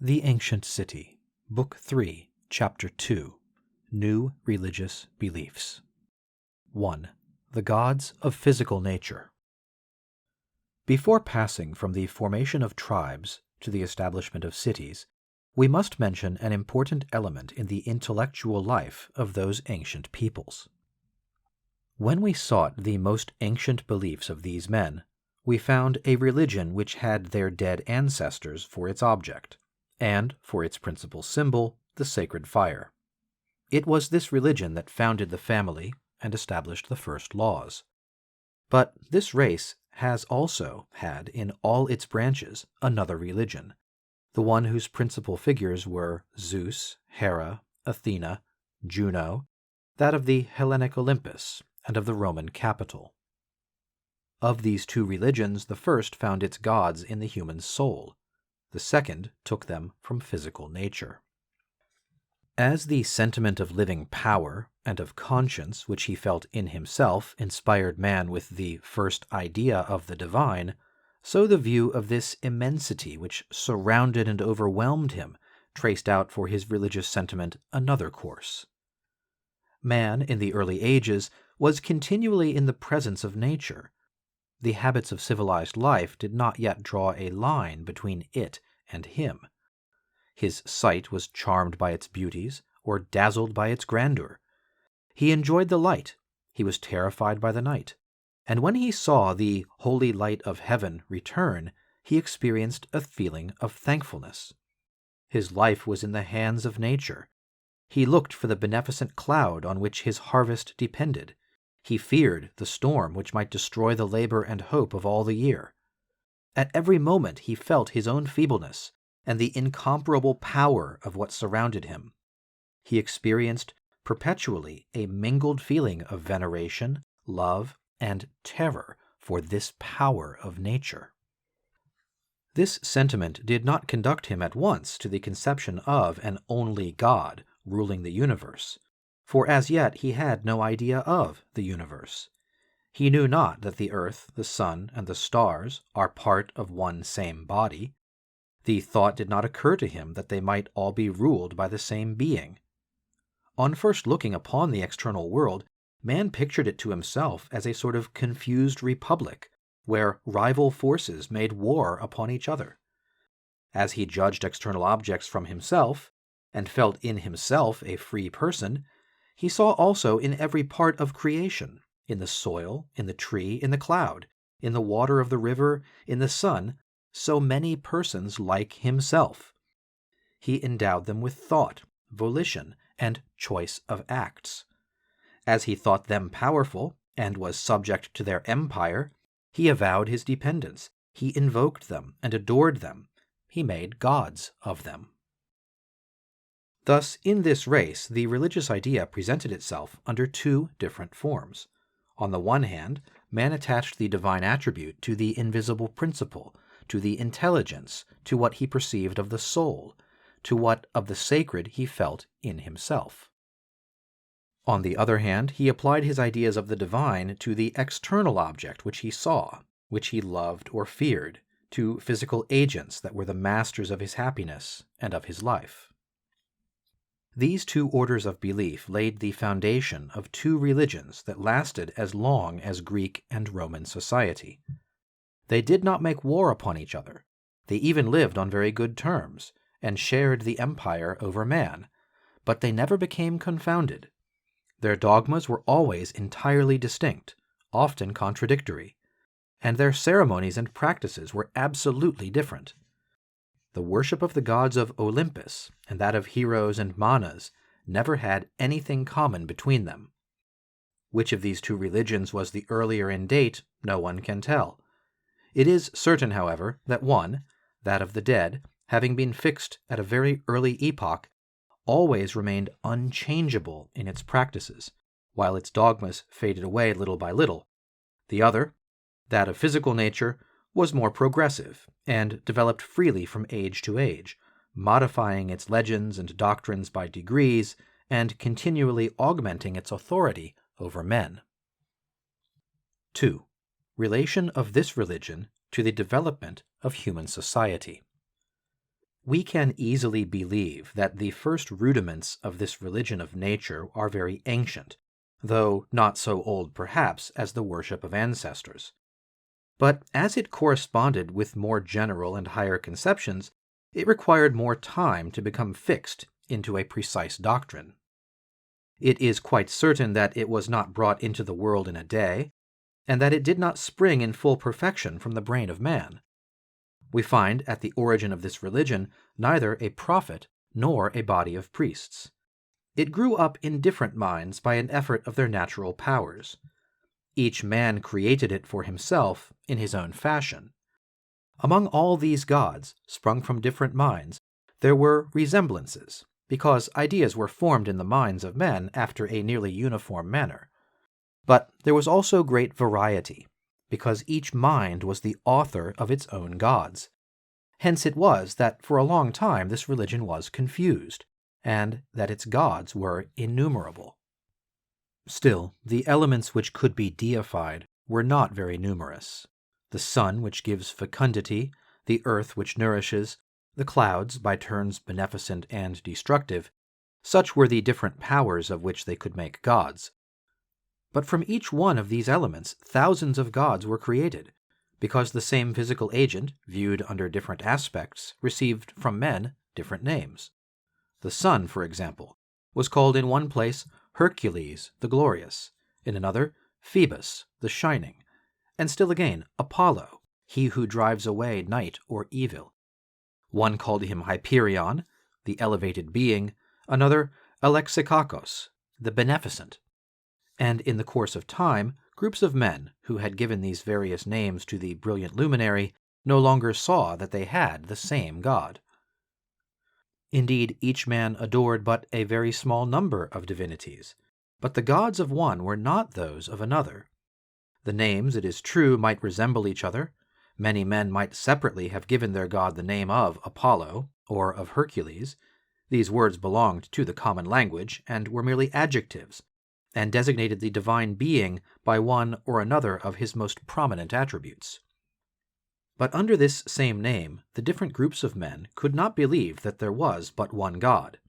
The Ancient City, Book 3, Chapter 2, New Religious Beliefs. 1. The Gods of Physical Nature. Before passing from the formation of tribes to the establishment of cities, we must mention an important element in the intellectual life of those ancient peoples. When we sought the most ancient beliefs of these men, we found a religion which had their dead ancestors for its object, and for its principal symbol, the sacred fire. It was this religion that founded the family and established the first laws. But this race has also had in all its branches another religion, the one whose principal figures were Zeus, Hera, Athena, Juno, that of the Hellenic Olympus, and of the Roman Capitol. Of these two religions, the first found its gods in the human soul. The second took them from physical nature. As the sentiment of living power and of conscience which he felt in himself inspired man with the first idea of the divine, so the view of this immensity which surrounded and overwhelmed him traced out for his religious sentiment another course. Man, in the early ages, was continually in the presence of nature. The habits of civilized life did not yet draw a line between it and him. His sight was charmed by its beauties or dazzled by its grandeur. He enjoyed the light, he was terrified by the night, and when he saw the holy light of heaven return, he experienced a feeling of thankfulness. His life was in the hands of nature. He looked for the beneficent cloud on which his harvest depended. He feared the storm which might destroy the labor and hope of all the year. At every moment he felt his own feebleness and the incomparable power of what surrounded him. He experienced perpetually a mingled feeling of veneration, love, and terror for this power of nature. This sentiment did not conduct him at once to the conception of an only God ruling the universe, for as yet he had no idea of the universe. He knew not that the earth, the sun, and the stars are part of one same body. The thought did not occur to him that they might all be ruled by the same being. On first looking upon the external world, man pictured it to himself as a sort of confused republic, where rival forces made war upon each other. As he judged external objects from himself, and felt in himself a free person, he saw also in every part of creation, in the soil, in the tree, in the cloud, in the water of the river, in the sun, so many persons like himself. He endowed them with thought, volition, and choice of acts. As he thought them powerful, and was subject to their empire, he avowed his dependence, he invoked them and adored them, he made gods of them. Thus, in this race, the religious idea presented itself under two different forms. On the one hand, man attached the divine attribute to the invisible principle, to the intelligence, to what he perceived of the soul, to what of the sacred he felt in himself. On the other hand, he applied his ideas of the divine to the external object which he saw, which he loved or feared, to physical agents that were the masters of his happiness and of his life. These two orders of belief laid the foundation of two religions that lasted as long as Greek and Roman society. They did not make war upon each other. They even lived on very good terms, and shared the empire over man, but they never became confounded. Their dogmas were always entirely distinct, often contradictory, and their ceremonies and practices were absolutely different. The worship of the gods of Olympus and that of heroes and manas never had anything common between them. Which of these two religions was the earlier in date, no one can tell. It is certain, however, that one, that of the dead, having been fixed at a very early epoch, always remained unchangeable in its practices, while its dogmas faded away little by little. The other, that of physical nature, was more progressive, and developed freely from age to age, modifying its legends and doctrines by degrees, and continually augmenting its authority over men. 2. Relation of this religion to the development of human society. We can easily believe that the first rudiments of this religion of nature are very ancient, though not so old perhaps as the worship of ancestors. But as it corresponded with more general and higher conceptions, it required more time to become fixed into a precise doctrine. It is quite certain that it was not brought into the world in a day, and that it did not spring in full perfection from the brain of man. We find at the origin of this religion neither a prophet nor a body of priests. It grew up in different minds by an effort of their natural powers. Each man created it for himself in his own fashion. Among all these gods, sprung from different minds, there were resemblances, because ideas were formed in the minds of men after a nearly uniform manner. But there was also great variety, because each mind was the author of its own gods. Hence it was that for a long time this religion was confused, and that its gods were innumerable. Still, the elements which could be deified were not very numerous. The sun which gives fecundity, the earth which nourishes, the clouds, by turns beneficent and destructive, such were the different powers of which they could make gods. But from each one of these elements thousands of gods were created, because the same physical agent, viewed under different aspects, received from men different names. The sun, for example, was called in one place Hercules the Glorious, in another Phoebus the Shining, and still again Apollo, he who drives away night or evil. One called him Hyperion, the elevated being, another Alexikakos, the beneficent. And in the course of time, groups of men who had given these various names to the brilliant luminary no longer saw that they had the same god. Indeed, each man adored but a very small number of divinities, but the gods of one were not those of another. The names, it is true, might resemble each other. Many men might separately have given their god the name of Apollo or of Hercules. These words belonged to the common language and were merely adjectives, and designated the divine being by one or another of his most prominent attributes. But under this same name, the different groups of men could not believe that there was but one God.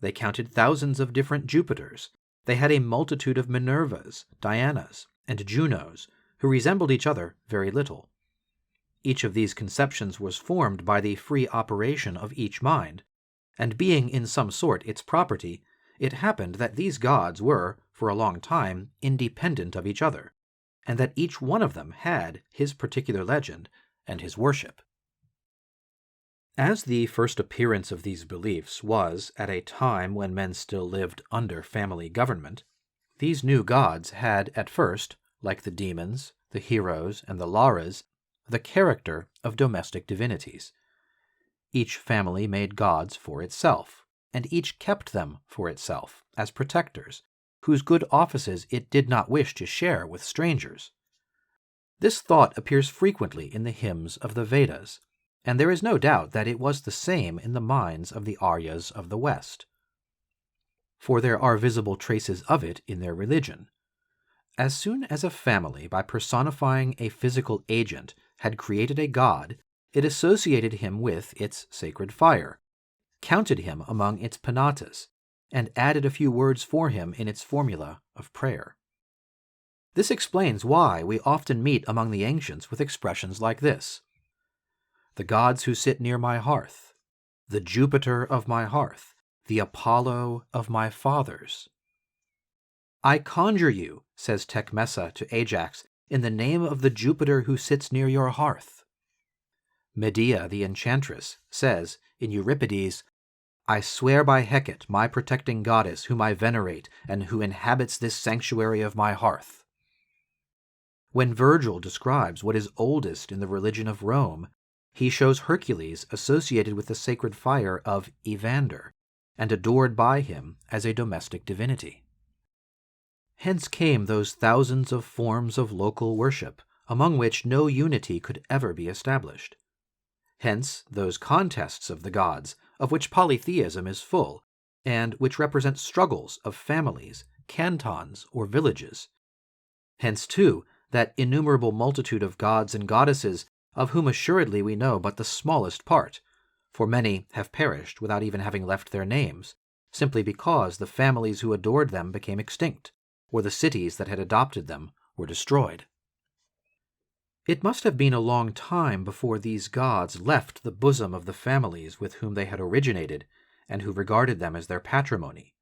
They counted thousands of different Jupiters. They had a multitude of Minervas, Dianas, and Junos, who resembled each other very little. Each of these conceptions was formed by the free operation of each mind, and being in some sort its property, it happened that these gods were, for a long time, independent of each other, and that each one of them had his particular legend and his worship. As the first appearance of these beliefs was at a time when men still lived under family government, these new gods had at first, like the demons, the heroes, and the Laras, the character of domestic divinities. Each family made gods for itself, and each kept them for itself as protectors, whose good offices it did not wish to share with strangers. This thought appears frequently in the hymns of the Vedas, and there is no doubt that it was the same in the minds of the Aryas of the West. For there are visible traces of it in their religion. As soon as a family, by personifying a physical agent, had created a god, it associated him with its sacred fire, counted him among its penatas, and added a few words for him in its formula of prayer. This explains why we often meet among the ancients with expressions like this: the gods who sit near my hearth, the Jupiter of my hearth, the Apollo of my fathers. I conjure you, says Tecmessa to Ajax, in the name of the Jupiter who sits near your hearth. Medea, the enchantress, says in Euripides, I swear by Hecate, my protecting goddess, whom I venerate, and who inhabits this sanctuary of my hearth. When Virgil describes what is oldest in the religion of Rome, he shows Hercules associated with the sacred fire of Evander, and adored by him as a domestic divinity. Hence came those thousands of forms of local worship, among which no unity could ever be established. Hence those contests of the gods, of which polytheism is full, and which represent struggles of families, cantons, or villages. Hence, too, that innumerable multitude of gods and goddesses, of whom assuredly we know but the smallest part, for many have perished without even having left their names, simply because the families who adored them became extinct, or the cities that had adopted them were destroyed. It must have been a long time before these gods left the bosom of the families with whom they had originated and who regarded them as their patrimony.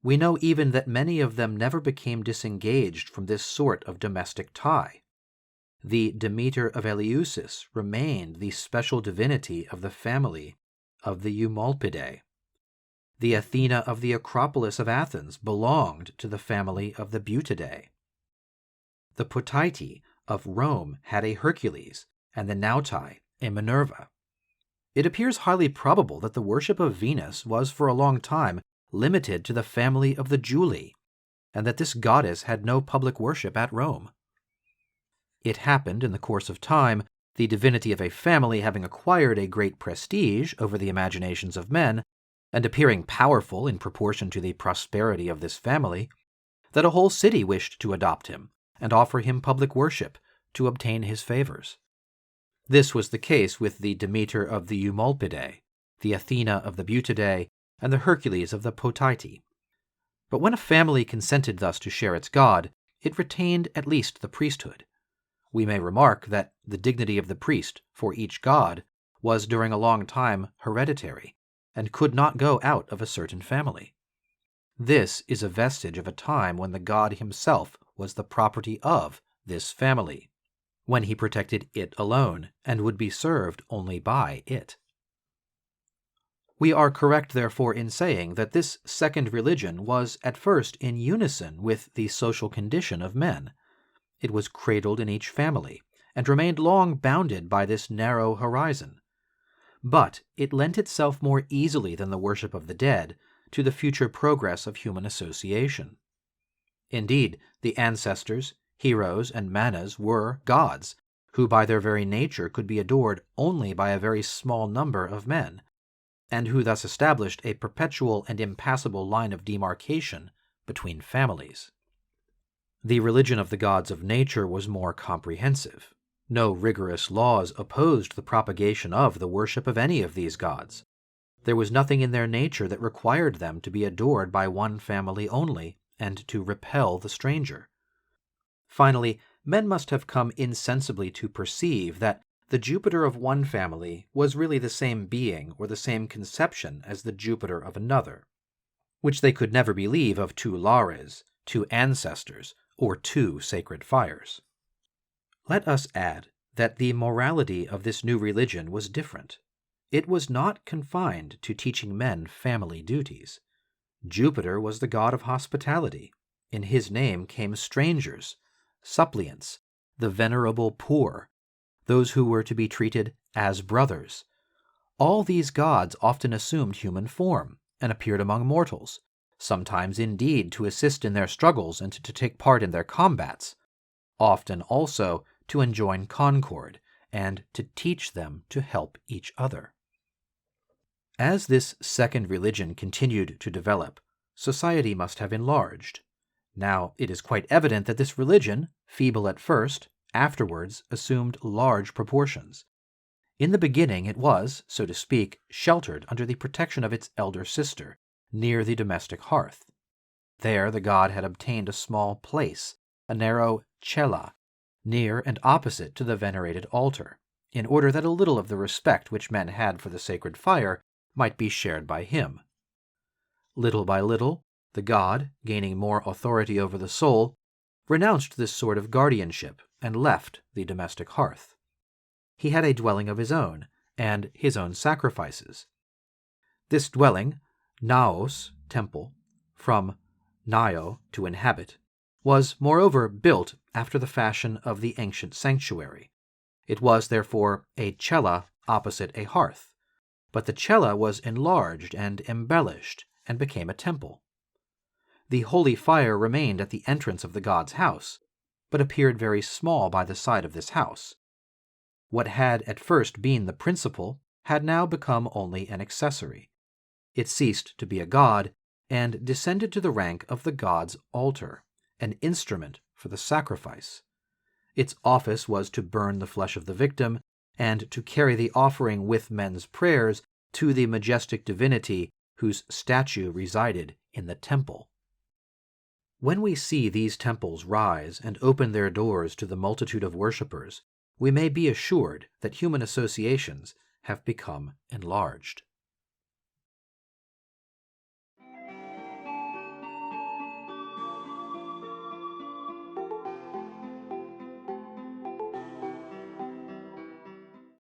We know even that many of them never became disengaged from this sort of domestic tie. The Demeter of Eleusis remained the special divinity of the family of the Eumolpidae. The Athena of the Acropolis of Athens belonged to the family of the Butidae. The Potaiti of Rome had a Hercules, and the Nautai a Minerva. It appears highly probable that the worship of Venus was for a long time limited to the family of the Julii, and that this goddess had no public worship at Rome. It happened in the course of time, the divinity of a family having acquired a great prestige over the imaginations of men, and appearing powerful in proportion to the prosperity of this family, that a whole city wished to adopt him and offer him public worship to obtain his favors. This was the case with the Demeter of the Eumolpidae, the Athena of the Butidae, and the Hercules of the Potaiti. But when a family consented thus to share its god, it retained at least the priesthood. We may remark that the dignity of the priest for each god was during a long time hereditary, and could not go out of a certain family. This is a vestige of a time when the god himself was the property of this family, when he protected it alone and would be served only by it. We are correct, therefore, in saying that this second religion was at first in unison with the social condition of men. It was cradled in each family, and remained long bounded by this narrow horizon. But it lent itself more easily than the worship of the dead to the future progress of human association. Indeed, the ancestors, heroes, and manas were gods, who by their very nature could be adored only by a very small number of men, and who thus established a perpetual and impassable line of demarcation between families. The religion of the gods of nature was more comprehensive. No rigorous laws opposed the propagation of the worship of any of these gods. There was nothing in their nature that required them to be adored by one family only, and to repel the stranger. Finally, men must have come insensibly to perceive that the Jupiter of one family was really the same being or the same conception as the Jupiter of another, which they could never believe of two Lares, two ancestors, or two sacred fires. Let us add that the morality of this new religion was different. It was not confined to teaching men family duties. Jupiter was the god of hospitality. In his name came strangers, suppliants, the venerable poor, those who were to be treated as brothers. All these gods often assumed human form and appeared among mortals, sometimes indeed to assist in their struggles and to take part in their combats, often also to enjoin concord and to teach them to help each other. As this second religion continued to develop, society must have enlarged. Now, it is quite evident that this religion, feeble at first, afterwards assumed large proportions. In the beginning it was, so to speak, sheltered under the protection of its elder sister, near the domestic hearth. There the god had obtained a small place, a narrow cella, near and opposite to the venerated altar, in order that a little of the respect which men had for the sacred fire might be shared by him. Little by little, the god, gaining more authority over the soul, renounced this sort of guardianship and left the domestic hearth. He had a dwelling of his own, and his own sacrifices. This dwelling, naos, temple, from nio, to inhabit, was moreover built after the fashion of the ancient sanctuary. It was, therefore, a cella opposite a hearth, but the cella was enlarged and embellished, and became a temple. The holy fire remained at the entrance of the god's house, but appeared very small by the side of this house. What had at first been the principal had now become only an accessory. It ceased to be a god, and descended to the rank of the god's altar, an instrument for the sacrifice. Its office was to burn the flesh of the victim and to carry the offering with men's prayers to the majestic divinity whose statue resided in the temple. When we see these temples rise and open their doors to the multitude of worshippers, we may be assured that human associations have become enlarged.